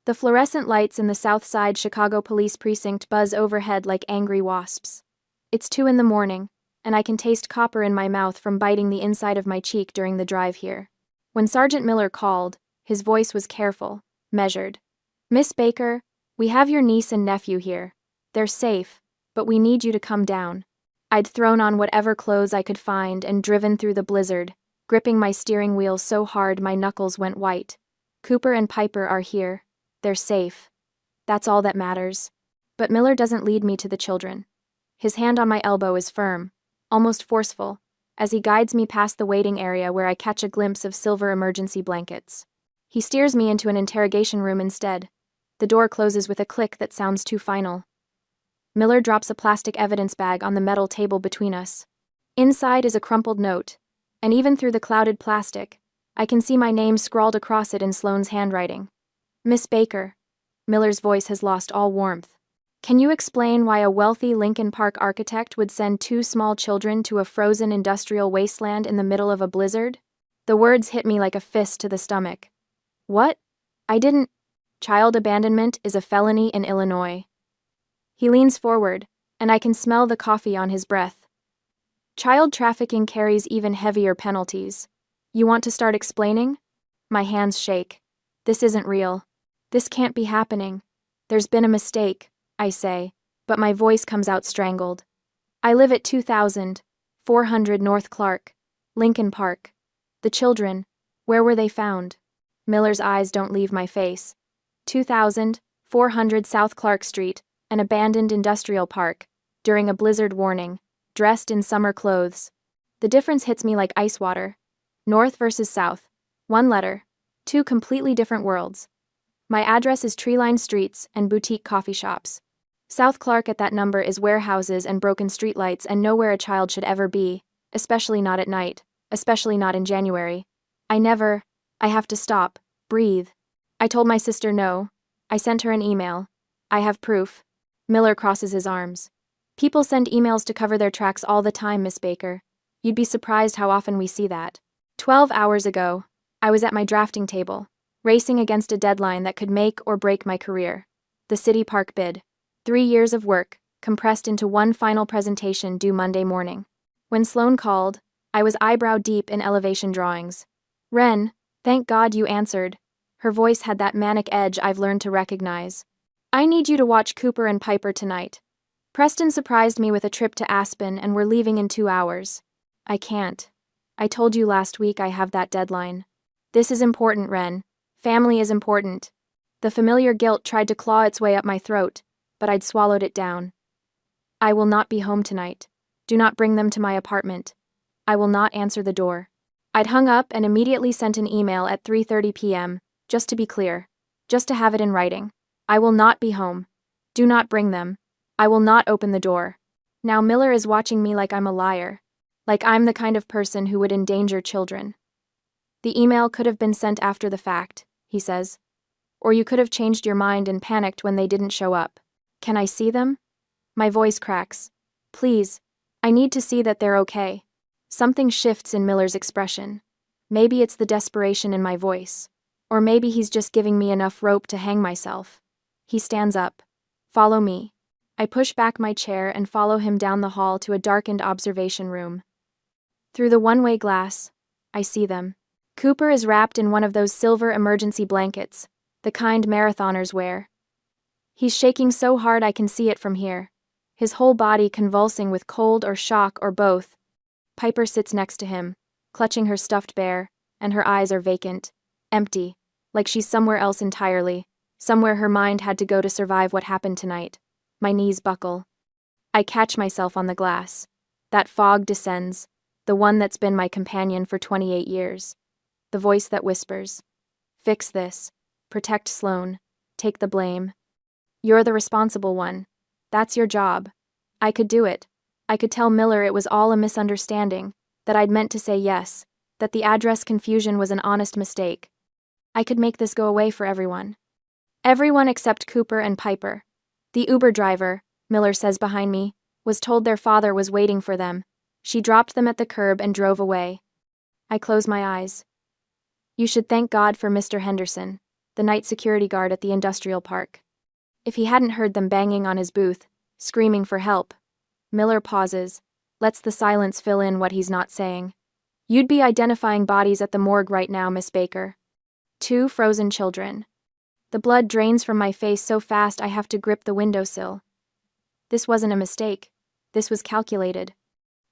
The fluorescent lights in the South Side Chicago Police Precinct buzz overhead like angry wasps. It's 2 in the morning, and I can taste copper in my mouth from biting the inside of my cheek during the drive here. When Sergeant Miller called, his voice was careful, measured. "Miss Baker, we have your niece and nephew here. They're safe, but we need you to come down." I'd thrown on whatever clothes I could find and driven through the blizzard, gripping my steering wheel so hard my knuckles went white. Cooper and Piper are here. They're safe. That's all that matters. But Miller doesn't lead me to the children. His hand on my elbow is firm, almost forceful, as he guides me past the waiting area where I catch a glimpse of silver emergency blankets. He steers me into an interrogation room instead. The door closes with a click that sounds too final. Miller drops a plastic evidence bag on the metal table between us. Inside is a crumpled note, and even through the clouded plastic, I can see my name scrawled across it in Sloane's handwriting. "Miss Baker." Miller's voice has lost all warmth. "Can you explain why a wealthy Lincoln Park architect would send 2 small children to a frozen industrial wasteland in the middle of a blizzard?" The words hit me like a fist to the stomach. "What? I didn't—" "Child abandonment is a felony in Illinois." He leans forward, and I can smell the coffee on his breath. "Child trafficking carries even heavier penalties. You want to start explaining?" My hands shake. This isn't real. This can't be happening. There's been a mistake, I say, but my voice comes out strangled. "I live at 2400 North Clark, Lincoln Park. The children, where were they found?" Miller's eyes don't leave my face. 2400 South Clark Street, an abandoned industrial park, during a blizzard warning, dressed in summer clothes. The difference hits me like ice water. North versus south. 1 letter. 2 completely different worlds. My address is tree-lined streets and boutique coffee shops. South Clark at that number is warehouses and broken streetlights and nowhere a child should ever be, especially not at night, especially not in January. I have to stop, breathe. I told my sister no. I sent her an email. I have proof. Miller crosses his arms. "People send emails to cover their tracks all the time, Miss Baker. You'd be surprised how often we see that. 12 hours ago, I was at my drafting table, racing against a deadline that could make or break my career. The city park bid. 3 years of work, compressed into one final presentation due Monday morning. When Sloane called, I was eyebrow deep in elevation drawings. "Wren, thank God you answered." Her voice had that manic edge I've learned to recognize. "I need you to watch Cooper and Piper tonight. Preston surprised me with a trip to Aspen and we're leaving in 2 hours. I can't. I told you last week I have that deadline. This is important, Wren. Family is important." The familiar guilt tried to claw its way up my throat, but I'd swallowed it down. "I will not be home tonight. Do not bring them to my apartment. I will not answer the door." I'd hung up and immediately sent an email at 3:30 p.m., just to be clear, just to have it in writing. "I will not be home. Do not bring them. I will not open the door." Now Miller is watching me like I'm a liar, like I'm the kind of person who would endanger children. "The email could have been sent after the fact," he says. "Or you could have changed your mind and panicked when they didn't show up. Can I see them?" My voice cracks. "Please, I need to see that they're okay." Something shifts in Miller's expression. Maybe it's the desperation in my voice. Or maybe he's just giving me enough rope to hang myself. He stands up. "Follow me." I push back my chair and follow him down the hall to a darkened observation room. Through the one-way glass, I see them. Cooper is wrapped in one of those silver emergency blankets, the kind marathoners wear. He's shaking so hard I can see it from here, his whole body convulsing with cold or shock or both. Piper sits next to him, clutching her stuffed bear, and her eyes are vacant, empty, like she's somewhere else entirely, somewhere her mind had to go to survive what happened tonight. My knees buckle. I catch myself on the glass. That fog descends, the one that's been my companion for 28 years. The voice that whispers, "Fix this. Protect Sloane. Take the blame. You're the responsible one. That's your job." I could do it. I could tell Miller it was all a misunderstanding, that I'd meant to say yes, that the address confusion was an honest mistake. I could make this go away for everyone. Everyone except Cooper and Piper. The Uber driver, Miller says behind me, was told their father was waiting for them. She dropped them at the curb and drove away. I close my eyes. "You should thank God for Mr. Henderson." the night security guard at the industrial park. If he hadn't heard them banging on his booth, screaming for help. Miller pauses, lets the silence fill in what he's not saying. You'd be identifying bodies at the morgue right now, Miss Baker. 2 frozen children. The blood drains from my face so fast I have to grip the windowsill. This wasn't a mistake. This was calculated.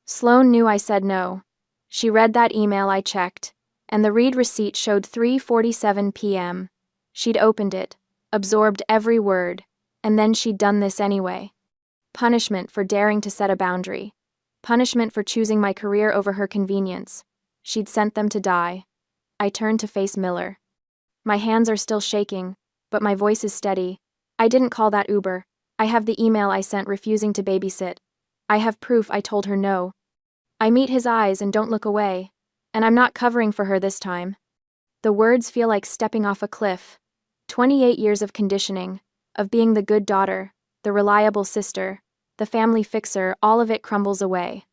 Sloane knew I said no. She read that email I checked, and the read receipt showed 3:47 p.m. She'd opened it, absorbed every word, and then she'd done this anyway. Punishment for daring to set a boundary. Punishment for choosing my career over her convenience. She'd sent them to die. I turned to face Miller. My hands are still shaking, but my voice is steady. I didn't call that Uber. I have the email I sent refusing to babysit. I have proof I told her no. I meet his eyes and don't look away, and I'm not covering for her this time. The words feel like stepping off a cliff. 28 years of conditioning, of being the good daughter, the reliable sister, the family fixer, all of it crumbles away.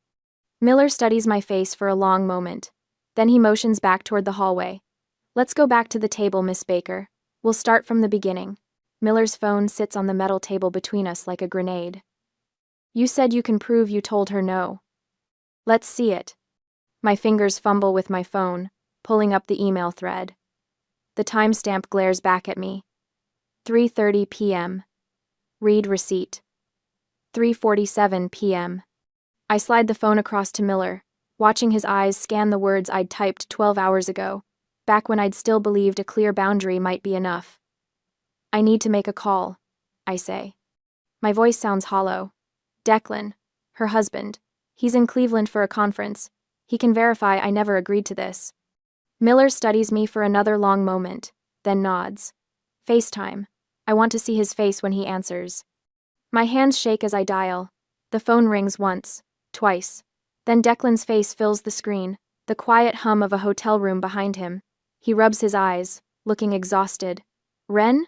Miller studies my face for a long moment. Then he motions back toward the hallway. Let's go back to the table, Miss Baker. We'll start from the beginning. Miller's phone sits on the metal table between us like a grenade. You said you can prove you told her no. Let's see it. My fingers fumble with my phone, pulling up the email thread. The timestamp glares back at me. 3:30 p.m. Read receipt. 3:47 p.m. I slide the phone across to Miller, watching his eyes scan the words I'd typed 12 hours ago, back when I'd still believed a clear boundary might be enough. I need to make a call, I say. My voice sounds hollow. Declan, her husband, he's in Cleveland for a conference. He can verify I never agreed to this. Miller studies me for another long moment, then nods. FaceTime. I want to see his face when he answers. My hands shake as I dial. The phone rings once, twice. Then Declan's face fills the screen, the quiet hum of a hotel room behind him. He rubs his eyes, looking exhausted. Ren?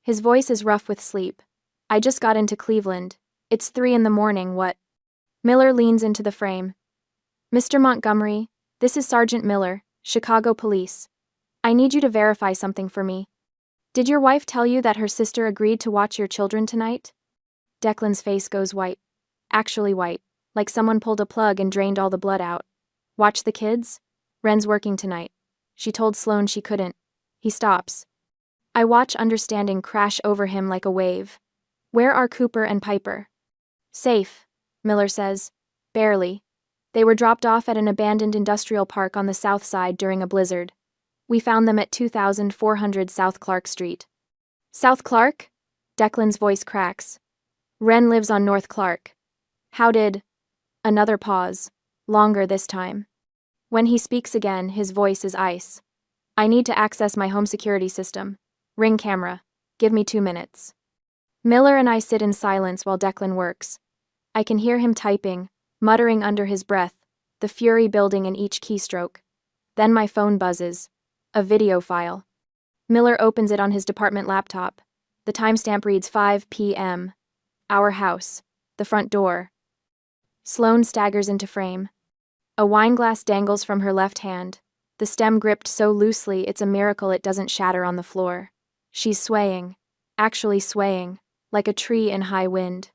His voice is rough with sleep. I just got into Cleveland. It's 3 a.m, what? Miller leans into the frame. Mr. Montgomery, this is Sergeant Miller, Chicago Police. I need you to verify something for me. Did your wife tell you that her sister agreed to watch your children tonight? Declan's face goes white. Actually white, like someone pulled a plug and drained all the blood out. Watch the kids? Ren's working tonight. She told Sloane she couldn't. He stops. I watch understanding crash over him like a wave. Where are Cooper and Piper? Safe, Miller says. Barely. They were dropped off at an abandoned industrial park on the south side during a blizzard. We found them at 2400 South Clark Street. South Clark? Declan's voice cracks. Ren lives on North Clark. How did... Another pause. Longer this time. When he speaks again, his voice is ice. I need to access my home security system. Ring camera. Give me 2 minutes. Miller and I sit in silence while Declan works. I can hear him typing, muttering under his breath, the fury building in each keystroke. Then my phone buzzes. A video file. Miller opens it on his department laptop. The timestamp reads 5 p.m. Our house. The front door. Sloane staggers into frame. A wineglass dangles from her left hand, the stem gripped so loosely it's a miracle it doesn't shatter on the floor. She's swaying, actually swaying, like a tree in high wind.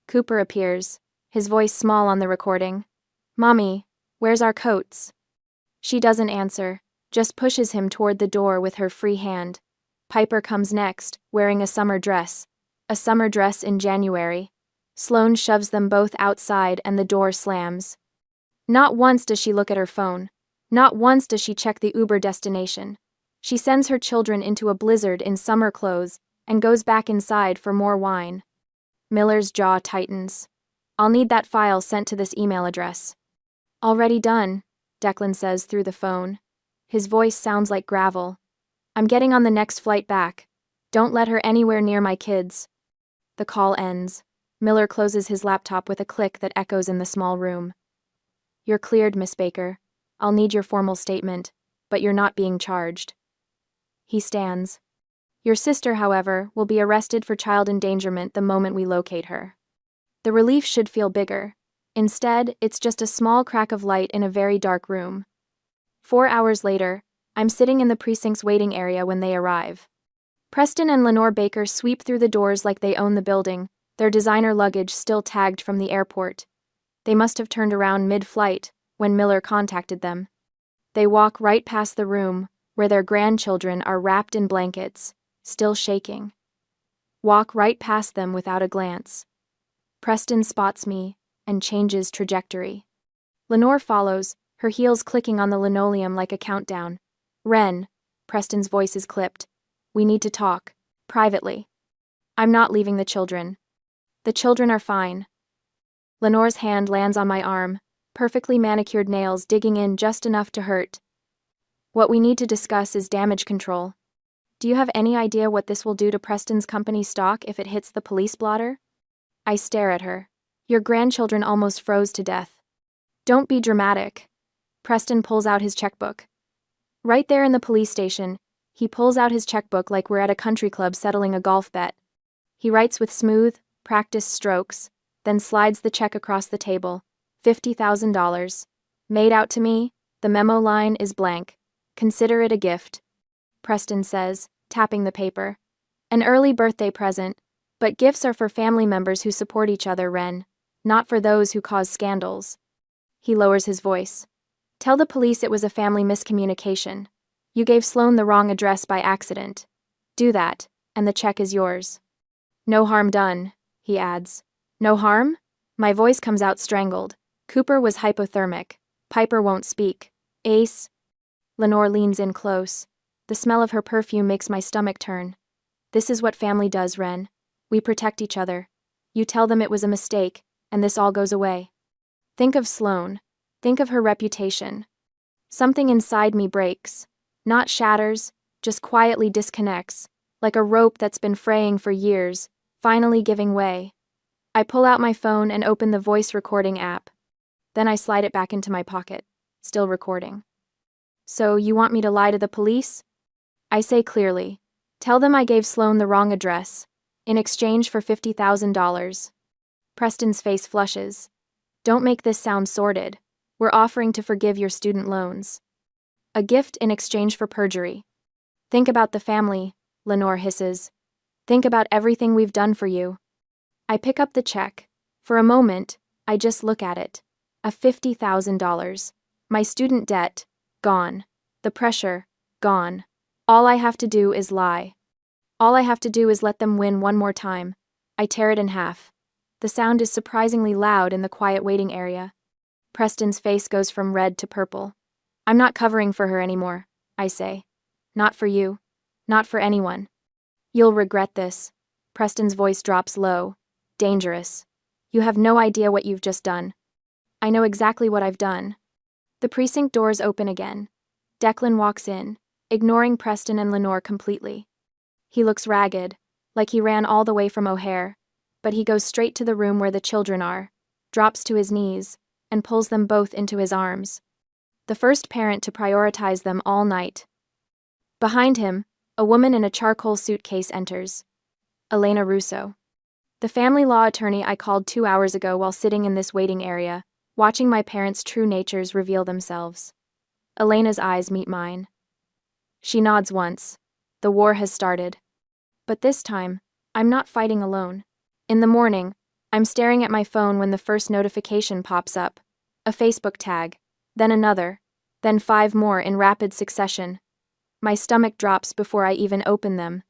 Cooper appears, his voice small on the recording. Mommy, where's our coats? She doesn't answer, just pushes him toward the door with her free hand. Piper comes next, wearing a summer dress in January. Sloane shoves them both outside and the door slams. Not once does she look at her phone. Not once does she check the Uber destination. She sends her children into a blizzard in summer clothes and goes back inside for more wine. Miller's jaw tightens. I'll need that file sent to this email address. Already done, Declan says through the phone. His voice sounds like gravel. I'm getting on the next flight back. Don't let her anywhere near my kids. The call ends. Miller closes his laptop with a click that echoes in the small room. You're cleared, Miss Baker. I'll need your formal statement, but you're not being charged. He stands. Your sister, however, will be arrested for child endangerment the moment we locate her. The relief should feel bigger. Instead, it's just a small crack of light in a very dark room. 4 hours later, I'm sitting in the precinct's waiting area when they arrive. Preston and Lenore Baker sweep through the doors like they own the building, their designer luggage still tagged from the airport. They must have turned around mid-flight when Miller contacted them. They walk right past the room where their grandchildren are wrapped in blankets, still shaking. Walk right past them without a glance. Preston spots me and changes trajectory. Lenore follows, her heels clicking on the linoleum like a countdown. "Ren," Preston's voice is clipped. "We need to talk. Privately. I'm not leaving the children. The children are fine." Lenore's hand lands on my arm, perfectly manicured nails digging in just enough to hurt. "What we need to discuss is damage control. Do you have any idea what this will do to Preston's company stock if it hits the police blotter?" I stare at her. "Your grandchildren almost froze to death." "Don't be dramatic." Preston pulls out his checkbook. Right there in the police station, he pulls out his checkbook like we're at a country club settling a golf bet. He writes with smooth, practiced strokes, then slides the check across the table. $50,000. Made out to me, the memo line is blank. Consider it a gift. Preston says, tapping the paper. "An early birthday present, but gifts are for family members who support each other, Ren, not for those who cause scandals." He lowers his voice. "Tell the police it was a family miscommunication. You gave Sloan the wrong address by accident. Do that, and the check is yours." "No harm done," he adds. "No harm?" My voice comes out strangled. Cooper was hypothermic. Piper won't speak. Ace. Lenore leans in close. The smell of her perfume makes my stomach turn. "This is what family does, Ren. We protect each other. You tell them it was a mistake, and this all goes away." Think of Sloan. Think of her reputation. Something inside me breaks. Not shatters, just quietly disconnects, like a rope that's been fraying for years, finally giving way. I pull out my phone and open the voice recording app. Then I slide it back into my pocket, still recording. "So, you want me to lie to the police?" I say clearly. "Tell them I gave Sloan the wrong address, in exchange for $50,000. Preston's face flushes. "Don't make this sound sordid. We're offering to forgive your student loans." "A gift in exchange for perjury." "Think about the family," Lenore hisses. "Think about everything we've done for you." I pick up the check. For a moment, I just look at it. A $50,000. My student debt, gone. The pressure, gone. All I have to do is lie. All I have to do is let them win one more time. I tear it in half. The sound is surprisingly loud in the quiet waiting area. Preston's face goes from red to purple. "I'm not covering for her anymore," I say. "Not for you. Not for anyone. You'll regret this." Preston's voice drops low. "Dangerous. You have no idea what you've just done." I know exactly what I've done. The precinct doors open again. Declan walks in, ignoring Preston and Lenore completely. He looks ragged, like he ran all the way from O'Hare, but he goes straight to the room where the children are, drops to his knees, and pulls them both into his arms. The first parent to prioritize them all night. Behind him, a woman in a charcoal suitcase enters. Elena Russo. The family law attorney I called 2 hours ago while sitting in this waiting area, watching my parents' true natures reveal themselves. Elena's eyes meet mine. She nods once. The war has started. But this time, I'm not fighting alone. In the morning, I'm staring at my phone when the first notification pops up. A Facebook tag, then another, then 5 more in rapid succession. My stomach drops before I even open them.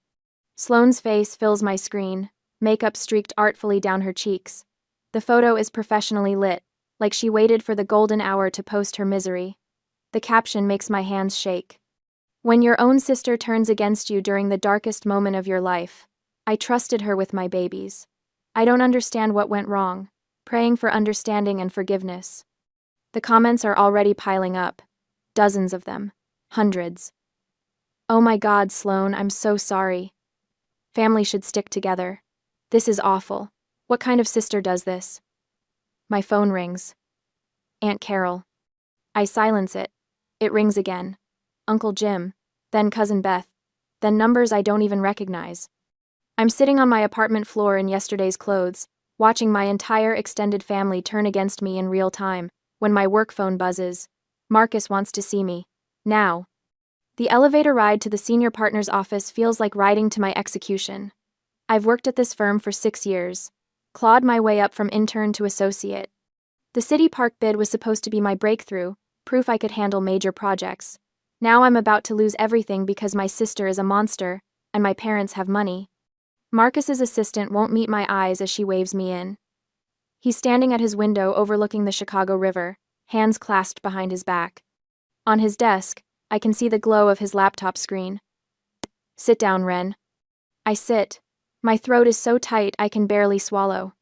Sloane's face fills my screen, makeup streaked artfully down her cheeks. The photo is professionally lit, like she waited for the golden hour to post her misery. The caption makes my hands shake. "When your own sister turns against you during the darkest moment of your life, I trusted her with my babies. I don't understand what went wrong. Praying for understanding and forgiveness." The comments are already piling up. Dozens of them. Hundreds. "Oh my God, Sloan, I'm so sorry. Family should stick together. This is awful. What kind of sister does this?" My phone rings. Aunt Carol. I silence it. It rings again. Uncle Jim, then Cousin Beth, then numbers I don't even recognize. I'm sitting on my apartment floor in yesterday's clothes, watching my entire extended family turn against me in real time, when my work phone buzzes. Marcus wants to see me. Now. The elevator ride to the senior partner's office feels like riding to my execution. I've worked at this firm for 6 years, clawed my way up from intern to associate. The city park bid was supposed to be my breakthrough, proof I could handle major projects. Now I'm about to lose everything because my sister is a monster, and my parents have money. Marcus's assistant won't meet my eyes as she waves me in. He's standing at his window overlooking the Chicago River, hands clasped behind his back. On his desk, I can see the glow of his laptop screen. Sit down, Ren. I sit. My throat is so tight I can barely swallow.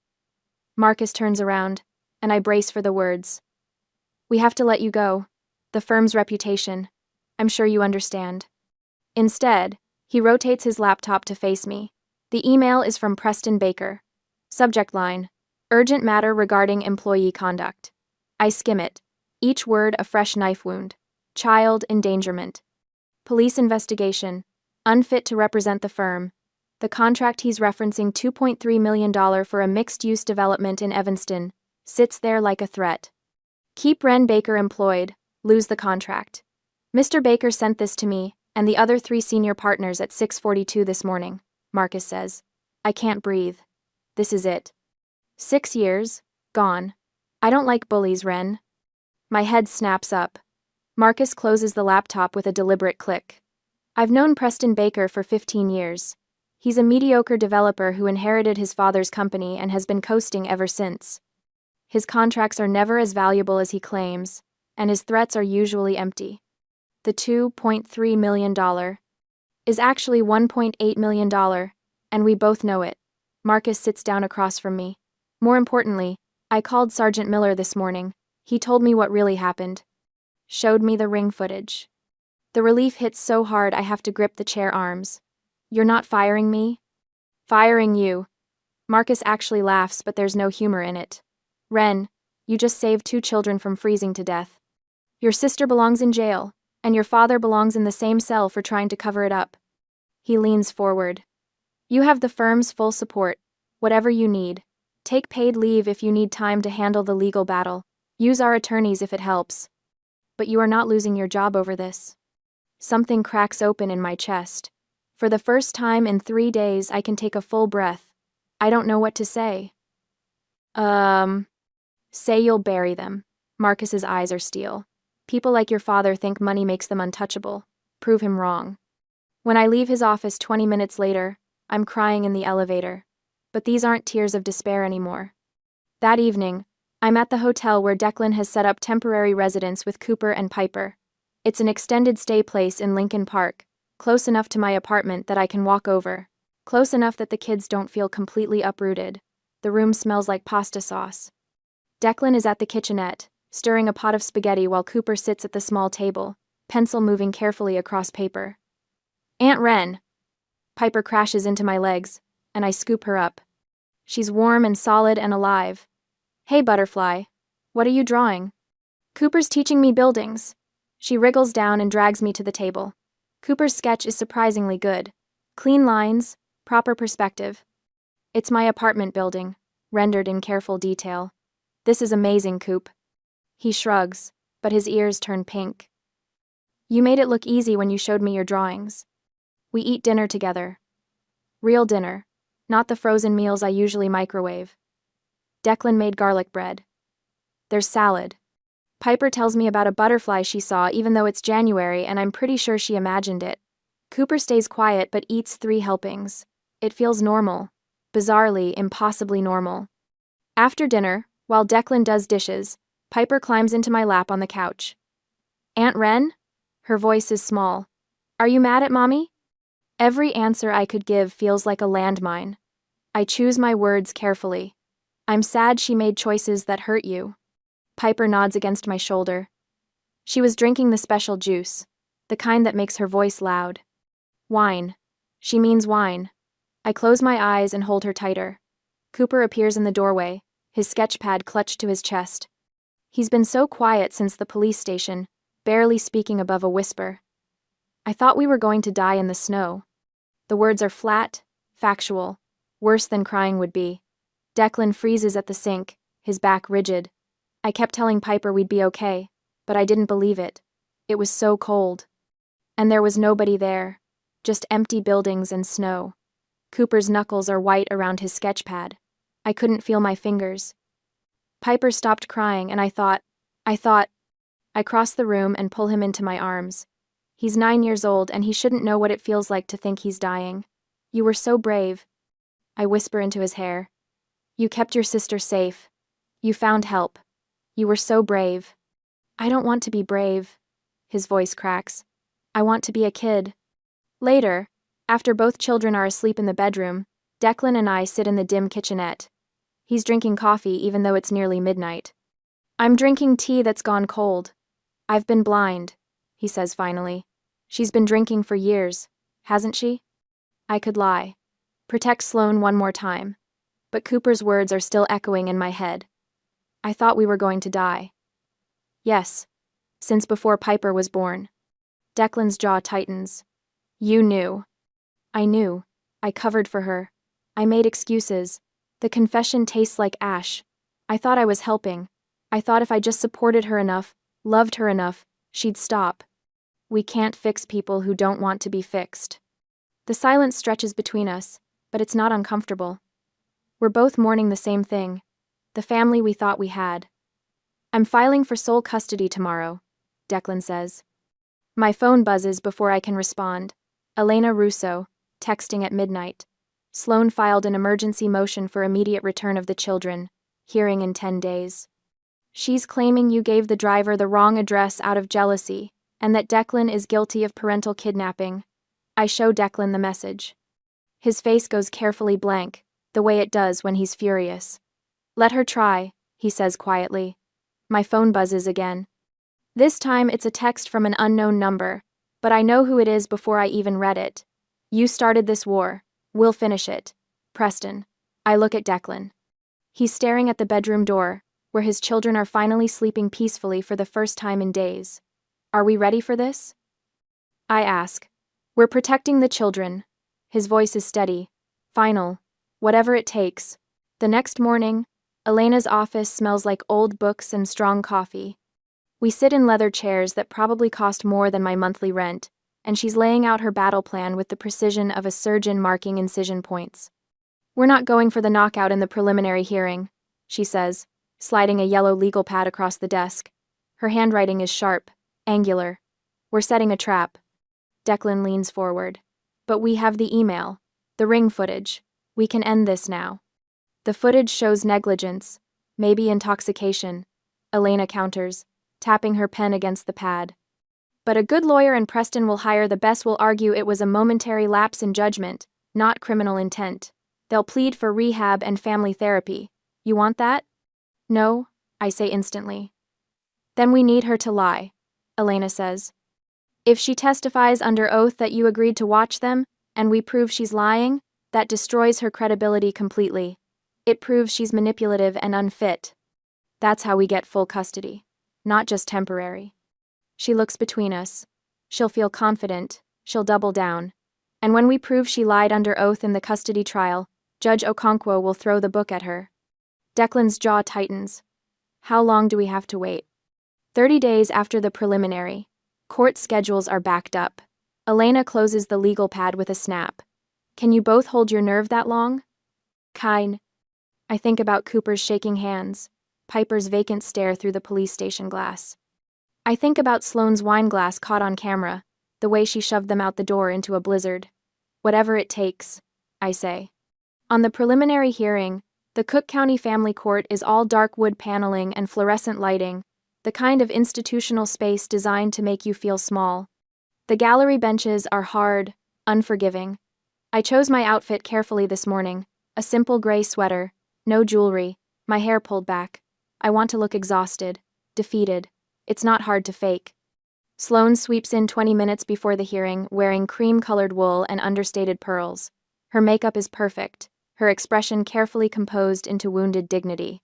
Marcus turns around, and I brace for the words. We have to let you go. The firm's reputation. I'm sure you understand. Instead, he rotates his laptop to face me. The email is from Preston Baker. Subject line: urgent matter regarding employee conduct. I skim it. Each word a fresh knife wound. Child endangerment. Police investigation. Unfit to represent the firm. The contract he's referencing, $2.3 million for a mixed-use development in Evanston, sits there like a threat. Keep Ren Baker employed, lose the contract. Mr. Baker sent this to me and the other 3 senior partners at 6:42 this morning, Marcus says. I can't breathe. This is it. 6 years, gone. I don't like bullies, Ren. My head snaps up. Marcus closes the laptop with a deliberate click. I've known Preston Baker for 15 years. He's a mediocre developer who inherited his father's company and has been coasting ever since. His contracts are never as valuable as he claims, and his threats are usually empty. The $2.3 million is actually $1.8 million, and we both know it. Marcus sits down across from me. More importantly, I called Sergeant Miller this morning. He told me what really happened. Showed me the ring footage. The relief hits so hard I have to grip the chair arms. You're not firing me? Firing you. Marcus actually laughs, but there's no humor in it. Ren, you just saved 2 children from freezing to death. Your sister belongs in jail, and your father belongs in the same cell for trying to cover it up. He leans forward. You have the firm's full support, whatever you need. Take paid leave if you need time to handle the legal battle. Use our attorneys if it helps. But you are not losing your job over this. Something cracks open in my chest. For the first time in 3 days, I can take a full breath. I don't know what to say. Say you'll bury them. Marcus's eyes are steel. People like your father think money makes them untouchable. Prove him wrong. When I leave his office 20 minutes later, I'm crying in the elevator. But these aren't tears of despair anymore. That evening, I'm at the hotel where Declan has set up temporary residence with Cooper and Piper. It's an extended stay place in Lincoln Park, close enough to my apartment that I can walk over, close enough that the kids don't feel completely uprooted. The room smells like pasta sauce. Declan is at the kitchenette, stirring a pot of spaghetti while Cooper sits at the small table, pencil moving carefully across paper. Aunt Ren! Piper crashes into my legs, and I scoop her up. She's warm and solid and alive. Hey, Butterfly. What are you drawing? Cooper's teaching me buildings. She wriggles down and drags me to the table. Cooper's sketch is surprisingly good. Clean lines, proper perspective. It's my apartment building, rendered in careful detail. This is amazing, Coop. He shrugs, but his ears turn pink. You made it look easy when you showed me your drawings. We eat dinner together. Real dinner, not the frozen meals I usually microwave. Declan made garlic bread. There's salad. Piper tells me about a butterfly she saw even though it's January and I'm pretty sure she imagined it. Cooper stays quiet but eats 3 helpings. It feels normal. Bizarrely, impossibly normal. After dinner, while Declan does dishes, Piper climbs into my lap on the couch. Aunt Ren? Her voice is small. Are you mad at Mommy? Every answer I could give feels like a landmine. I choose my words carefully. I'm sad she made choices that hurt you. Piper nods against my shoulder. She was drinking the special juice, the kind that makes her voice loud. Wine. She means wine. I close my eyes and hold her tighter. Cooper appears in the doorway, his sketchpad clutched to his chest. He's been so quiet since the police station, barely speaking above a whisper. I thought we were going to die in the snow. The words are flat, factual, worse than crying would be. Declan freezes at the sink, his back rigid. I kept telling Piper we'd be okay, but I didn't believe it. It was so cold. And there was nobody there, just empty buildings and snow. Cooper's knuckles are white around his sketch pad. I couldn't feel my fingers. Piper stopped crying, and I thought, I cross the room and pull him into my arms. He's 9 years old, and he shouldn't know what it feels like to think he's dying. You were so brave. I whisper into his hair. You kept your sister safe. You found help. You were so brave. I don't want to be brave. His voice cracks. I want to be a kid. Later, after both children are asleep in the bedroom, Declan and I sit in the dim kitchenette. He's drinking coffee even though it's nearly midnight. I'm drinking tea that's gone cold. I've been blind, he says finally. She's been drinking for years, hasn't she? I could lie. Protect Sloane one more time. But Cooper's words are still echoing in my head. I thought we were going to die. Yes, since before Piper was born. Declan's jaw tightens. You knew. I knew. I covered for her. I made excuses. The confession tastes like ash. I thought I was helping. I thought if I just supported her enough, loved her enough, she'd stop. We can't fix people who don't want to be fixed. The silence stretches between us, but it's not uncomfortable. We're both mourning the same thing, the family we thought we had. I'm filing for sole custody tomorrow, Declan says. My phone buzzes before I can respond. Elena Russo, texting at midnight. Sloane filed an emergency motion for immediate return of the children, hearing in 10 days. She's claiming you gave the driver the wrong address out of jealousy, and that Declan is guilty of parental kidnapping. I show Declan the message. His face goes carefully blank, the way it does when he's furious. Let her try, he says quietly. My phone buzzes again. This time it's a text from an unknown number, but I know who it is before I even read it. You started this war. We'll finish it. Preston. I look at Declan. He's staring at the bedroom door, where his children are finally sleeping peacefully for the first time in days. Are we ready for this? I ask. We're protecting the children. His voice is steady. Final. Whatever it takes. The next morning, Elena's office smells like old books and strong coffee. We sit in leather chairs that probably cost more than my monthly rent, and she's laying out her battle plan with the precision of a surgeon marking incision points. We're not going for the knockout in the preliminary hearing, she says, sliding a yellow legal pad across the desk. Her handwriting is sharp, angular. We're setting a trap. Declan leans forward. But we have the email, the ring footage. We can end this now. The footage shows negligence, maybe intoxication, Elena counters, tapping her pen against the pad. But a good lawyer and Preston will hire the best will argue it was a momentary lapse in judgment, not criminal intent. They'll plead for rehab and family therapy. You want that? No, I say instantly. Then we need her to lie, Elena says. If she testifies under oath that you agreed to watch them, and we prove she's lying, that destroys her credibility completely. It proves she's manipulative and unfit. That's how we get full custody, not just temporary. She looks between us. She'll feel confident, she'll double down. And when we prove she lied under oath in the custody trial, Judge Okonkwo will throw the book at her. Declan's jaw tightens. How long do we have to wait? 30 days after the preliminary. Court schedules are backed up. Elena closes the legal pad with a snap. Can you both hold your nerve that long? Kind. I think about Cooper's shaking hands, Piper's vacant stare through the police station glass. I think about Sloane's wine glass caught on camera, the way she shoved them out the door into a blizzard. Whatever it takes, I say. On the preliminary hearing, the Cook County Family Court is all dark wood paneling and fluorescent lighting, the kind of institutional space designed to make you feel small. The gallery benches are hard, unforgiving. I chose my outfit carefully this morning, a simple gray sweater, no jewelry, my hair pulled back. I want to look exhausted, defeated. It's not hard to fake. Sloane sweeps in 20 minutes before the hearing, wearing cream-colored wool and understated pearls. Her makeup is perfect, her expression carefully composed into wounded dignity.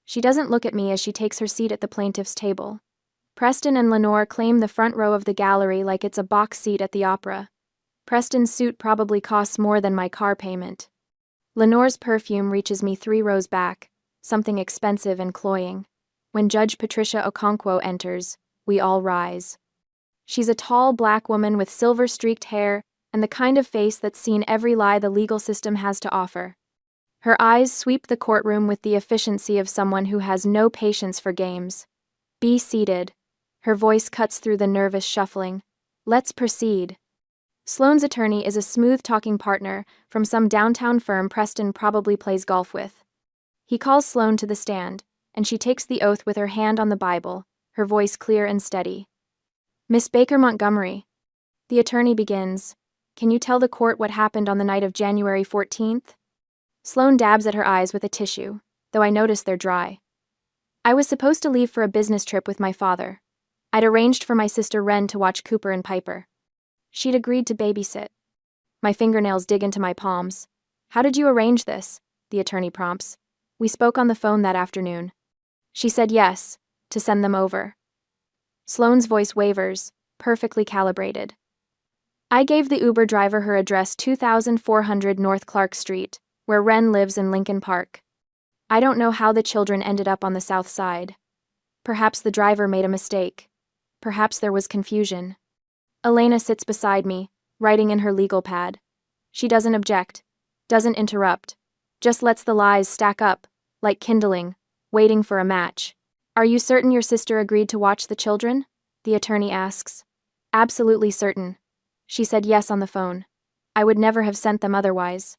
She doesn't look at me as she takes her seat at the plaintiff's table. Preston and Lenore claim the front row of the gallery like it's a box seat at the opera. Preston's suit probably costs more than my car payment. Lenore's perfume reaches me 3 rows back, something expensive and cloying. When Judge Patricia Okonkwo enters, we all rise. She's a tall black woman with silver-streaked hair and the kind of face that's seen every lie the legal system has to offer. Her eyes sweep the courtroom with the efficiency of someone who has no patience for games. Be seated. Her voice cuts through the nervous shuffling. Let's proceed. Sloane's attorney is a smooth-talking partner from some downtown firm Preston probably plays golf with. He calls Sloane to the stand, and she takes the oath with her hand on the Bible, her voice clear and steady. Miss Baker Montgomery. The attorney begins. Can you tell the court what happened on the night of January 14th? Sloane dabs at her eyes with a tissue, though I notice they're dry. I was supposed to leave for a business trip with my father. I'd arranged for my sister Wren to watch Cooper and Piper. She'd agreed to babysit. My fingernails dig into my palms. How did you arrange this? The attorney prompts. We spoke on the phone that afternoon. She said yes, to send them over. Sloane's voice wavers, perfectly calibrated. I gave the Uber driver her address 2400 North Clark Street, where Wren lives in Lincoln Park. I don't know how the children ended up on the south side. Perhaps the driver made a mistake. Perhaps there was confusion. Elena sits beside me, writing in her legal pad. She doesn't object, doesn't interrupt, just lets the lies stack up, like kindling, waiting for a match. Are you certain your sister agreed to watch the children? The attorney asks. Absolutely certain. She said yes on the phone. I would never have sent them otherwise.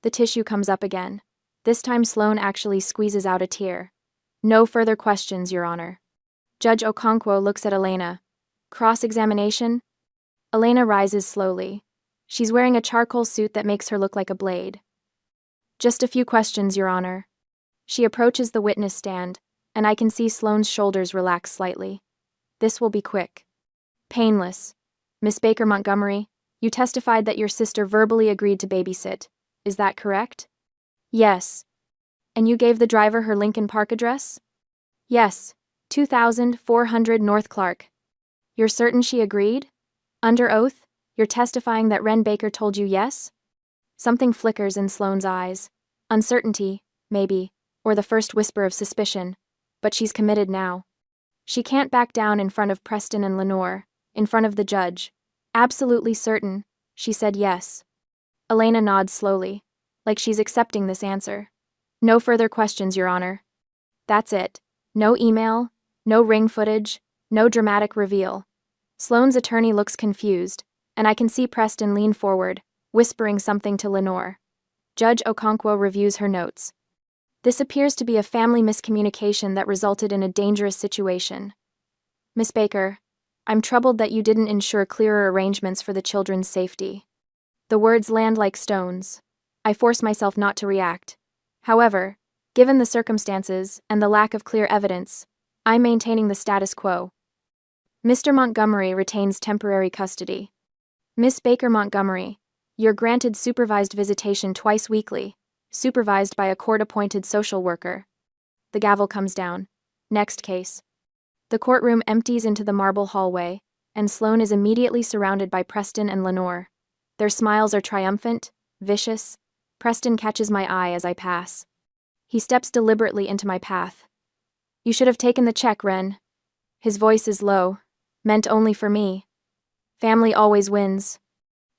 The tissue comes up again. This time Sloane actually squeezes out a tear. No further questions, Your Honor. Judge Okonkwo looks at Elena. Cross-examination? Elena rises slowly. She's wearing a charcoal suit that makes her look like a blade. Just a few questions, Your Honor. She approaches the witness stand, and I can see Sloane's shoulders relax slightly. This will be quick. Painless. Miss Baker Montgomery, you testified that your sister verbally agreed to babysit. Is that correct? Yes. And you gave the driver her Lincoln Park address? Yes, 2400 North Clark. You're certain she agreed? Under oath, you're testifying that Wren Baker told you yes? Something flickers in Sloane's eyes. Uncertainty, maybe, or the first whisper of suspicion. But she's committed now. She can't back down in front of Preston and Lenore, in front of the judge. Absolutely certain, she said yes. Elena nods slowly, like she's accepting this answer. No further questions, Your Honor. That's it. No email, no ring footage, no dramatic reveal. Sloane's attorney looks confused, and I can see Preston lean forward, whispering something to Lenore. Judge Okonkwo reviews her notes. This appears to be a family miscommunication that resulted in a dangerous situation. Miss Baker, I'm troubled that you didn't ensure clearer arrangements for the children's safety. The words land like stones. I force myself not to react. However, given the circumstances and the lack of clear evidence, I'm maintaining the status quo. Mr. Montgomery retains temporary custody. Miss Baker Montgomery, you're granted supervised visitation twice weekly, supervised by a court-appointed social worker. The gavel comes down. Next case. The courtroom empties into the marble hallway, and Sloane is immediately surrounded by Preston and Lenore. Their smiles are triumphant, vicious. Preston catches my eye as I pass. He steps deliberately into my path. You should have taken the check, Wren. His voice is low, meant only for me. Family always wins.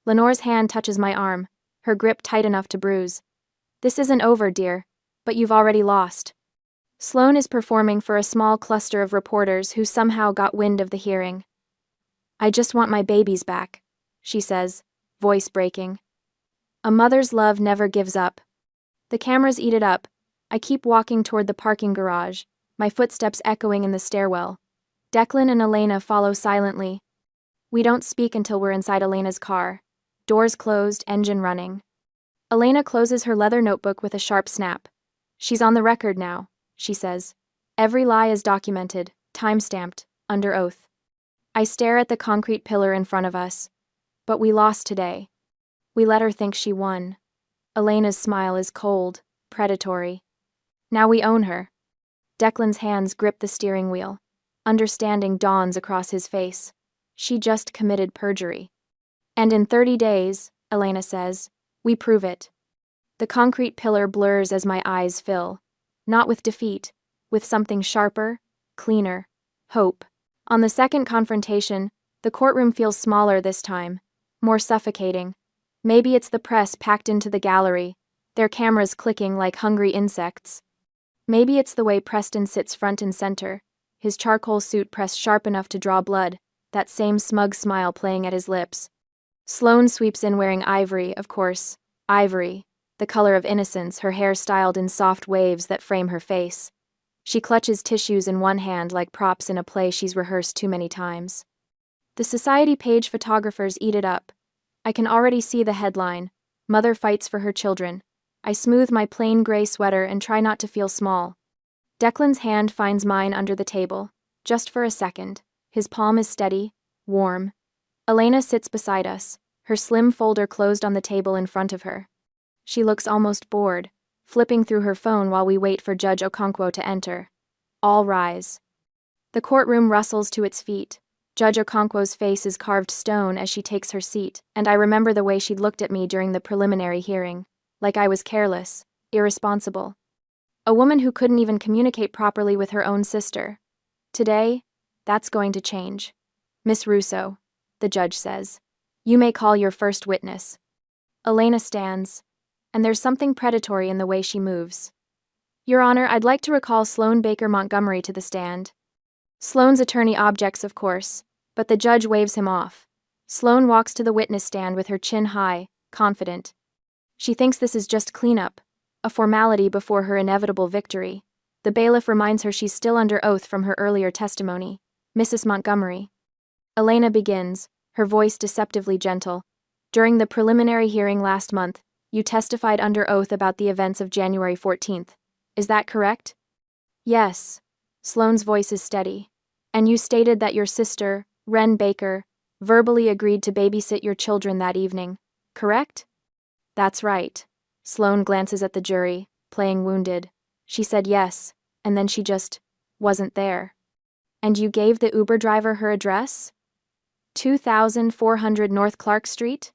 Lenore's hand touches my arm, her grip tight enough to bruise. This isn't over, dear, but you've already lost. Sloane is performing for a small cluster of reporters who somehow got wind of the hearing. I just want my babies back, she says, voice breaking. A mother's love never gives up. The cameras eat it up. I keep walking toward the parking garage, my footsteps echoing in the stairwell. Declan and Elena follow silently. We don't speak until we're inside Elena's car. Doors closed, engine running. Elena closes her leather notebook with a sharp snap. She's on the record now, she says. Every lie is documented, time-stamped, under oath. I stare at the concrete pillar in front of us. But we lost today. We let her think she won. Elena's smile is cold, predatory. Now we own her. Declan's hands grip the steering wheel. Understanding dawns across his face. She just committed perjury. And in 30 days, Elena says, we prove it. The concrete pillar blurs as my eyes fill. Not with defeat, with something sharper, cleaner, hope. On the second confrontation, The courtroom feels smaller this time, more suffocating. Maybe it's the press packed into the gallery, their cameras clicking like hungry insects. Maybe it's the way Preston sits front and center, his charcoal suit pressed sharp enough to draw blood, that same smug smile playing at his lips. Sloane sweeps in wearing ivory, of course, ivory, the color of innocence, her hair styled in soft waves that frame her face. She clutches tissues in one hand like props in a play she's rehearsed too many times. The society page photographers eat it up. I can already see the headline, "Mother Fights for Her Children." I smooth my plain gray sweater and try not to feel small. Declan's hand finds mine under the table, just for a second. His palm is steady, warm. Elena sits beside us, her slim folder closed on the table in front of her. She looks almost bored, flipping through her phone while we wait for Judge Okonkwo to enter. All rise. The courtroom rustles to its feet. Judge Okonkwo's face is carved stone as she takes her seat, and I remember the way she'd looked at me during the preliminary hearing, like I was careless, irresponsible. A woman who couldn't even communicate properly with her own sister. Today, that's going to change. "Miss Russo," the judge says, "you may call your first witness." Elena stands, and there's something predatory in the way she moves. "Your Honor, I'd like to recall Sloane Baker Montgomery to the stand." Sloane's attorney objects, of course, but the judge waves him off. Sloane walks to the witness stand with her chin high, confident. She thinks this is just cleanup, a formality before her inevitable victory. The bailiff reminds her she's still under oath from her earlier testimony. "Mrs. Montgomery." Elena begins, her voice deceptively gentle. "During the preliminary hearing last month, you testified under oath about the events of January 14th. Is that correct?" "Yes." Sloane's voice is steady. "And you stated that your sister, Wren Baker, verbally agreed to babysit your children that evening, correct?" "That's right." Sloane glances at the jury, playing wounded. She said yes, and then she just wasn't there. "And you gave the Uber driver her address? 2400 North Clark Street?"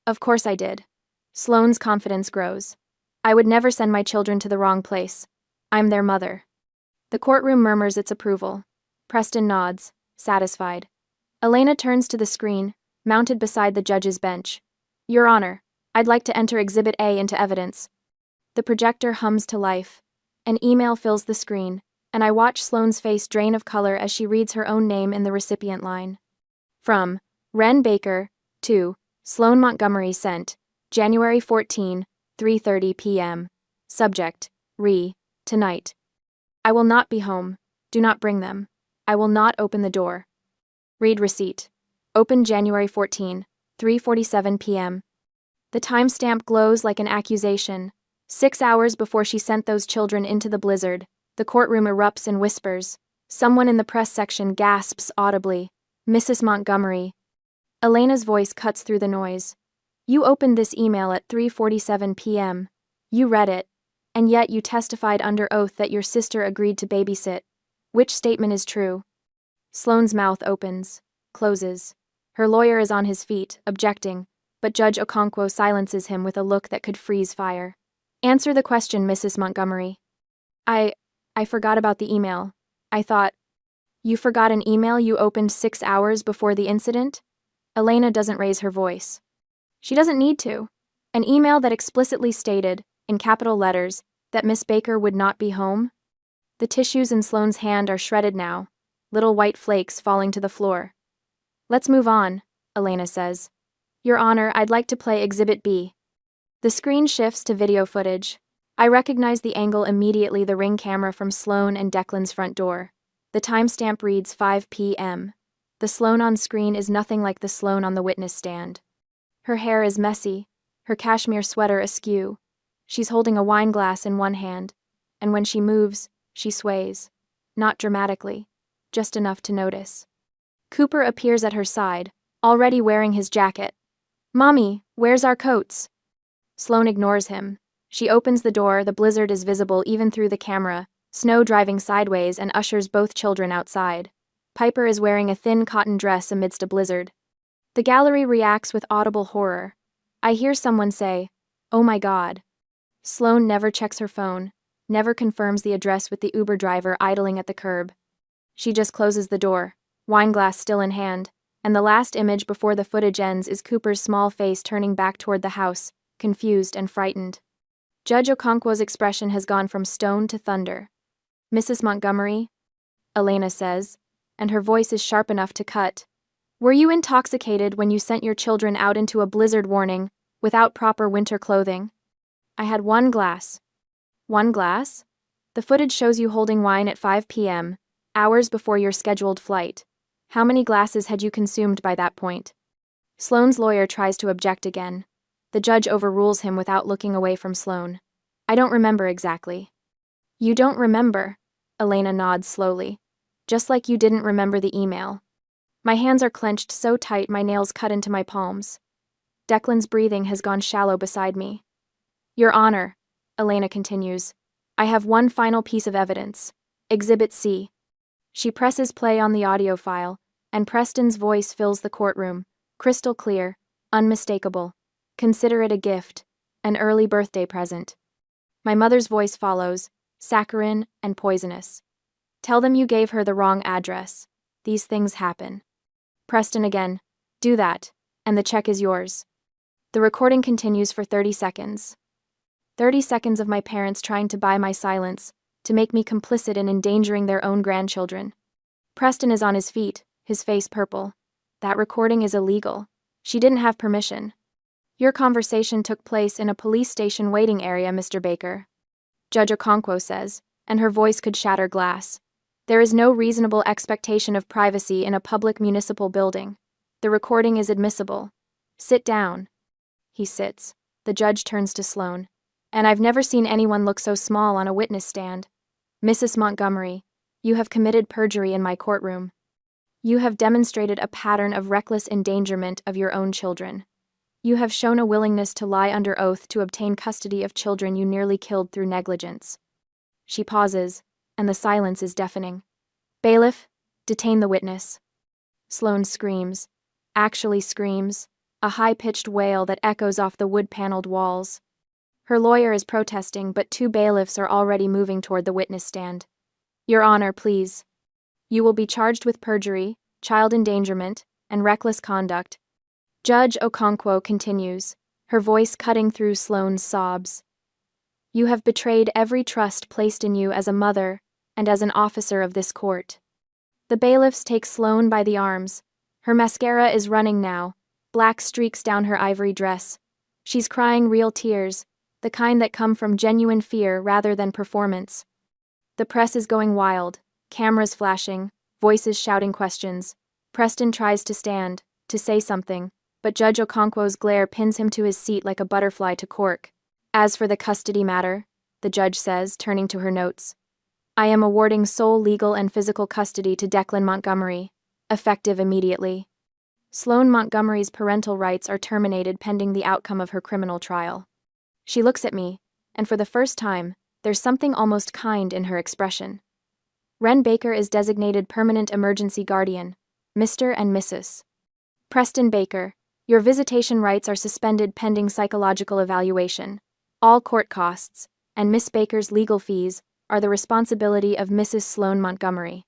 "Of course I did." Sloane's confidence grows. "I would never send my children to the wrong place. I'm their mother." The courtroom murmurs its approval. Preston nods, satisfied. Elena turns to the screen, mounted beside the judge's bench. "Your Honor, I'd like to enter Exhibit A into evidence." The projector hums to life. An email fills the screen, and I watch Sloane's face drain of color as she reads her own name in the recipient line. From Wren Baker to Sloane Montgomery sent, January 14, 3:30 p.m. Subject, tonight. I will not be home. Do not bring them. I will not open the door. Read receipt. Open January 14, 3:47 p.m. The timestamp glows like an accusation. 6 hours before she sent those children into the blizzard, the courtroom erupts in whispers. Someone in the press section gasps audibly, "Mrs. Montgomery." Elena's voice cuts through the noise. "You opened this email at 3:47 p.m. You read it, and yet you testified under oath that your sister agreed to babysit. Which statement is true?" Sloane's mouth opens, closes. Her lawyer is on his feet, objecting, but Judge Okonkwo silences him with a look that could freeze fire. "Answer the question, Mrs. Montgomery." I forgot about the email. I thought." "You forgot an email you opened 6 hours before the incident?" Elena doesn't raise her voice. She doesn't need to. An email that explicitly stated, in capital letters, that Miss Baker would not be home? The tissues in Sloane's hand are shredded now, little white flakes falling to the floor. "Let's move on," Elena says. "Your Honor, I'd like to play Exhibit B." The screen shifts to video footage. I recognize the angle immediately, the ring camera from Sloane and Declan's front door. The timestamp reads 5 p.m. The Sloane on screen is nothing like the Sloane on the witness stand. Her hair is messy, her cashmere sweater askew. She's holding a wine glass in one hand, and when she moves, she sways. Not dramatically, just enough to notice. Cooper appears at her side, already wearing his jacket. "Mommy, where's our coats?" Sloane ignores him. She opens the door, the blizzard is visible even through the camera, snow driving sideways, and ushers both children outside. Piper is wearing a thin cotton dress amidst a blizzard. The gallery reacts with audible horror. I hear someone say, "Oh my God." Sloane never checks her phone, never confirms the address with the Uber driver idling at the curb. She just closes the door, wine glass still in hand, and the last image before the footage ends is Cooper's small face turning back toward the house, confused and frightened. Judge Okonkwo's expression has gone from stone to thunder. "Mrs. Montgomery," Elena says, and her voice is sharp enough to cut. "Were you intoxicated when you sent your children out into a blizzard warning, without proper winter clothing?" "I had 1 glass." "1 glass? The footage shows you holding wine at 5 p.m., hours before your scheduled flight. How many glasses had you consumed by that point?" Sloane's lawyer tries to object again. The judge overrules him without looking away from Sloane. "I don't remember exactly." "You don't remember?" Elena nods slowly. "Just like you didn't remember the email." My hands are clenched so tight my nails cut into my palms. Declan's breathing has gone shallow beside me. "Your Honor," Elena continues, "I have one final piece of evidence. Exhibit C." She presses play on the audio file, and Preston's voice fills the courtroom, crystal clear, unmistakable. "Consider it a gift, an early birthday present." My mother's voice follows, saccharine and poisonous. "Tell them you gave her the wrong address. These things happen." Preston again, "Do that, and the check is yours." The recording continues for 30 seconds. 30 seconds of my parents trying to buy my silence, to make me complicit in endangering their own grandchildren. Preston is on his feet, his face purple. "That recording is illegal. She didn't have permission." "Your conversation took place in a police station waiting area, Mr. Baker," Judge Okonkwo says, and her voice could shatter glass. "There is no reasonable expectation of privacy in a public municipal building. The recording is admissible. Sit down." He sits. The judge turns to Sloane. "And I've never seen anyone look so small on a witness stand. Mrs. Montgomery, you have committed perjury in my courtroom. You have demonstrated a pattern of reckless endangerment of your own children. You have shown a willingness to lie under oath to obtain custody of children you nearly killed through negligence." She pauses, and the silence is deafening. "Bailiff, detain the witness." Sloane screams, actually screams, a high-pitched wail that echoes off the wood-paneled walls. Her lawyer is protesting, but 2 bailiffs are already moving toward the witness stand. "Your Honor, please. You will be charged with perjury, child endangerment, and reckless conduct." Judge Okonkwo continues, her voice cutting through Sloane's sobs. "You have betrayed every trust placed in you as a mother and as an officer of this court." The bailiffs take Sloane by the arms. Her mascara is running now, black streaks down her ivory dress. She's crying real tears, the kind that come from genuine fear rather than performance. The press is going wild, cameras flashing, voices shouting questions. Preston tries to stand, to say something, but Judge Okonkwo's glare pins him to his seat like a butterfly to cork. "As for the custody matter," the judge says, turning to her notes, "I am awarding sole legal and physical custody to Declan Montgomery, effective immediately. Sloane Montgomery's parental rights are terminated pending the outcome of her criminal trial." She looks at me, and for the first time, there's something almost kind in her expression. "Wren Baker is designated permanent emergency guardian, Mr. and Mrs. Preston Baker. Your visitation rights are suspended pending psychological evaluation. All court costs, and Miss Baker's legal fees, are the responsibility of Mrs. Sloane Montgomery."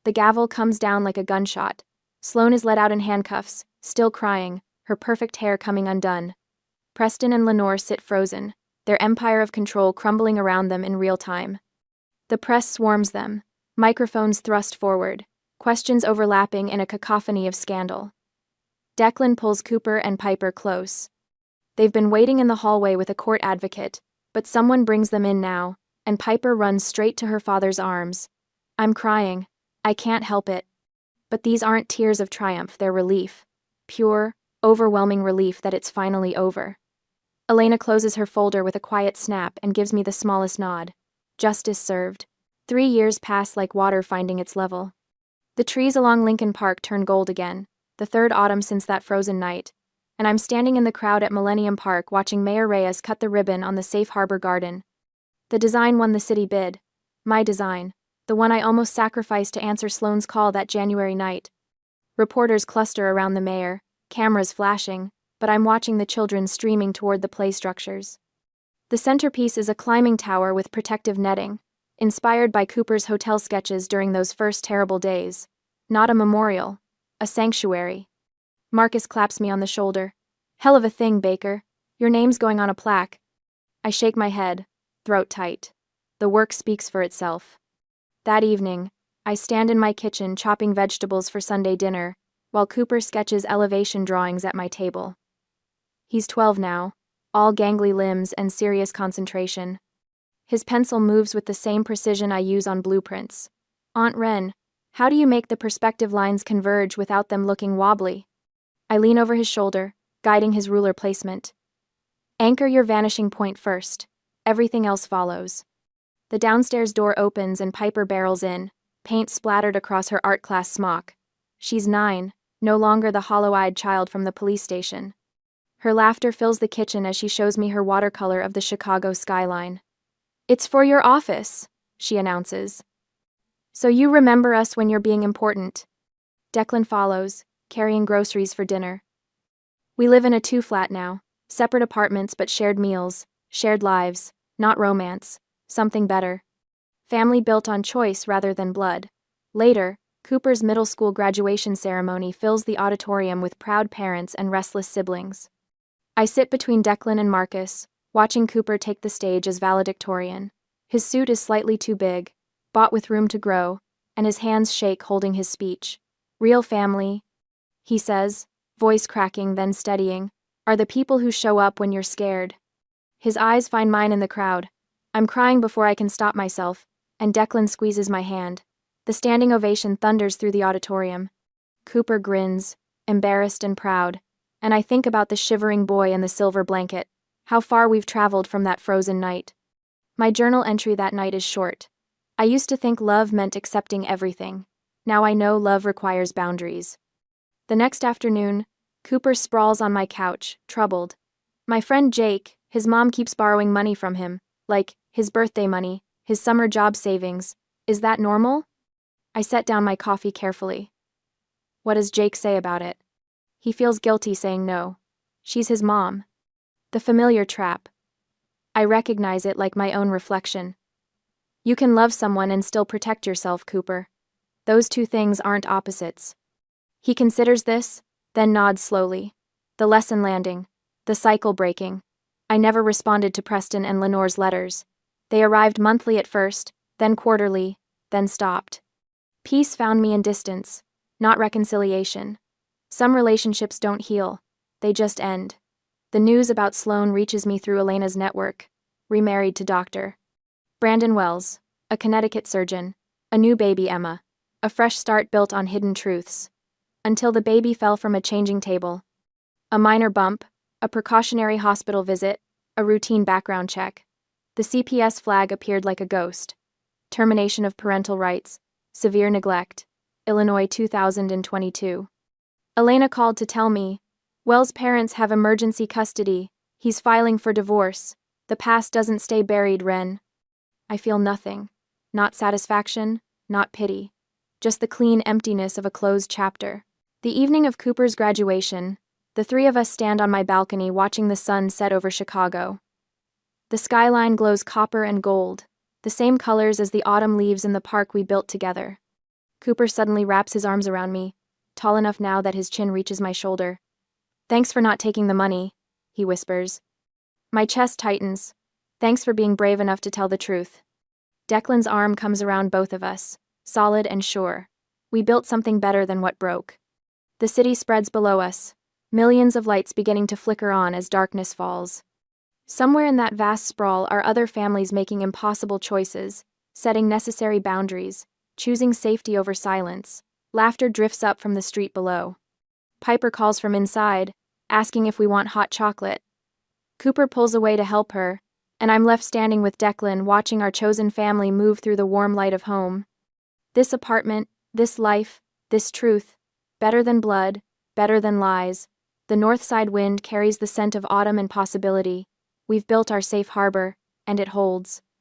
The gavel comes down like a gunshot. Sloane is let out in handcuffs, still crying, her perfect hair coming undone. Preston and Lenore sit frozen, their empire of control crumbling around them in real time. The press swarms them, microphones thrust forward, questions overlapping in a cacophony of scandal. Declan pulls Cooper and Piper close. They've been waiting in the hallway with a court advocate, but someone brings them in now, and Piper runs straight to her father's arms. "I'm crying. I can't help it." But these aren't tears of triumph, they're relief. Pure, overwhelming relief that it's finally over. Elena closes her folder with a quiet snap and gives me the smallest nod. Justice served. 3 years pass like water finding its level. The trees along Lincoln Park turn gold again, the 3rd autumn since that frozen night, and I'm standing in the crowd at Millennium Park watching Mayor Reyes cut the ribbon on the Safe Harbor Garden. The design won the city bid. My design, the one I almost sacrificed to answer Sloane's call that January night. Reporters cluster around the mayor, cameras flashing, but I'm watching the children streaming toward the play structures. The centerpiece is a climbing tower with protective netting, inspired by Cooper's hotel sketches during those first terrible days. Not a memorial, a sanctuary. Marcus claps me on the shoulder. Hell of a thing, Baker. Your name's going on a plaque. I shake my head, throat tight. The work speaks for itself. That evening, I stand in my kitchen chopping vegetables for Sunday dinner, while Cooper sketches elevation drawings at my table. He's 12 now, all gangly limbs and serious concentration. His pencil moves with the same precision I use on blueprints. Aunt Wren, how do you make the perspective lines converge without them looking wobbly? I lean over his shoulder, guiding his ruler placement. Anchor your vanishing point first. Everything else follows. The downstairs door opens and Piper barrels in, paint splattered across her art class smock. She's 9, no longer the hollow-eyed child from the police station. Her laughter fills the kitchen as she shows me her watercolor of the Chicago skyline. It's for your office, she announces. So you remember us when you're being important. Declan follows, carrying groceries for dinner. We live in a 2-flat now, separate apartments but shared meals, shared lives, not romance, something better. Family built on choice rather than blood. Later, Cooper's middle school graduation ceremony fills the auditorium with proud parents and restless siblings. I sit between Declan and Marcus, watching Cooper take the stage as valedictorian. His suit is slightly too big, bought with room to grow, and his hands shake holding his speech. Real family, he says, voice cracking then steadying, are the people who show up when you're scared. His eyes find mine in the crowd. I'm crying before I can stop myself, and Declan squeezes my hand. The standing ovation thunders through the auditorium. Cooper grins, embarrassed and proud, and I think about the shivering boy in the silver blanket, how far we've traveled from that frozen night. My journal entry that night is short. I used to think love meant accepting everything. Now I know love requires boundaries. The next afternoon, Cooper sprawls on my couch, troubled. My friend Jake, his mom keeps borrowing money from him, like his birthday money, his summer job savings. Is that normal? I set down my coffee carefully. What does Jake say about it? He feels guilty saying no. She's his mom. The familiar trap. I recognize it like my own reflection. You can love someone and still protect yourself, Cooper. Those two things aren't opposites. He considers this, then nods slowly. The lesson landing. The cycle breaking. I never responded to Preston and Lenore's letters. They arrived monthly at first, then quarterly, then stopped. Peace found me in distance, not reconciliation. Some relationships don't heal, they just end. The news about Sloan reaches me through Elena's network, remarried to Dr. Brandon Wells, a Connecticut surgeon, a new baby Emma, a fresh start built on hidden truths. Until the baby fell from a changing table. A minor bump, a precautionary hospital visit, a routine background check. The CPS flag appeared like a ghost. Termination of parental rights, severe neglect, Illinois 2022. Elena called to tell me, Wells' parents have emergency custody, he's filing for divorce, the past doesn't stay buried, Wren. I feel nothing, not satisfaction, not pity, just the clean emptiness of a closed chapter. The evening of Cooper's graduation, the three of us stand on my balcony watching the sun set over Chicago. The skyline glows copper and gold, the same colors as the autumn leaves in the park we built together. Cooper suddenly wraps his arms around me, tall enough now that his chin reaches my shoulder. Thanks for not taking the money, he whispers. My chest tightens. Thanks for being brave enough to tell the truth. Declan's arm comes around both of us, solid and sure. We built something better than what broke. The city spreads below us, millions of lights beginning to flicker on as darkness falls. Somewhere in that vast sprawl are other families making impossible choices, setting necessary boundaries, choosing safety over silence. Laughter drifts up from the street below. Piper calls from inside, asking if we want hot chocolate. Cooper pulls away to help her, and I'm left standing with Declan watching our chosen family move through the warm light of home. This apartment, this life, this truth, better than blood, better than lies. The north side wind carries the scent of autumn and possibility. We've built our safe harbor, and it holds.